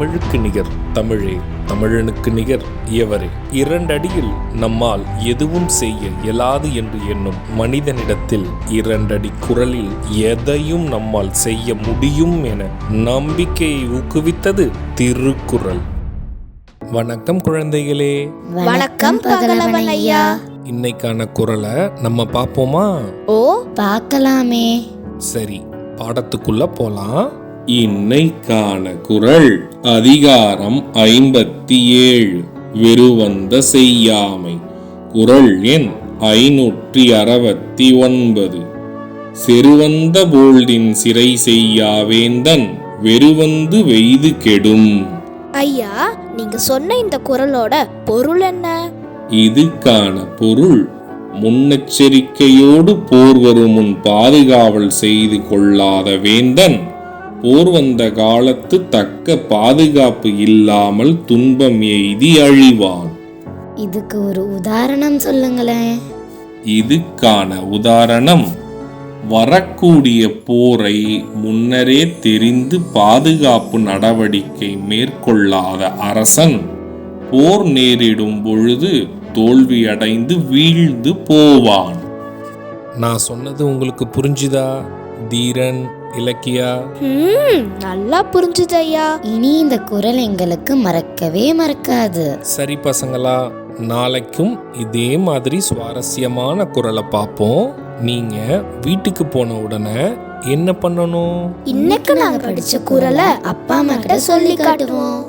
தமிழுக்கு நிகர் தமிழே, தமிழனுக்கு நிகர் எவரே. 2 அடியில் நம்மால் எதுவும் செய்ய இயலாது என்று எண்ணும் மனிதனிடத்தில் 2 அடி குரலில் எதையும் நம்மால் செய்ய முடியும் என நம்பிக்கையை ஊக்குவித்தது திருக்குறள். வணக்கம் குழந்தைகளே. வணக்கம் பகலவன் ஐயா. இன்னைக்கான குறளை நம்ம பார்ப்போமா? ஓ, பார்க்கலாமே. சரி, பாடத்துக்குள்ள போலாம். இன்னைக்கான குறள் அதிகாரம் 57, வெறுவந்த செய்யாமை. குறள் எண் 569. செருவந்த போல்டின் சிறை செய்யாவேந்தன் வெறுவந்து வெய்து கெடும். ஐயா, நீங்க சொன்ன இந்த குறளோட பொருள் என்ன? இதுக்கான பொருள், முன்னெச்சரிக்கையோடு போர் வரும் முன் பாதுகாவல் செய்து கொள்ளாத வேந்தன் போர் வந்த காலத்து தக்க பாதுகாப்பு இல்லாமல் துன்பம் எய்தி அழிவான். இதுக்கு ஒரு உதாரணம் சொல்லுங்களேன். இதுக்கான உதாரணம், வரக்கூடிய போரை முன்னரே தெரிந்து பாதுகாப்பு நடவடிக்கை மேற்கொள்ளாத அரசன் போர் நேரிடும் பொழுது தோல்வியடைந்து வீழ்ந்து போவான். நான் சொன்னது உங்களுக்கு புரிஞ்சுதா தீரன், இலக்கியா? நல்லா புரிஞ்சுது ஐயா. இனி இந்த குறள் எங்களுக்கு மறக்கவே மறக்காது. சரி பசங்களா, நாளைக்கும் இதே மாதிரி சுவாரஸ்யமான குறளை பார்ப்போம். நீங்க வீட்டுக்கு போன உடனே என்ன பண்ணணும்? இன்னைக்கு நாங்க படிச்ச குறளை அப்பா அம்மா கிட்ட சொல்லி காட்டுவோம்.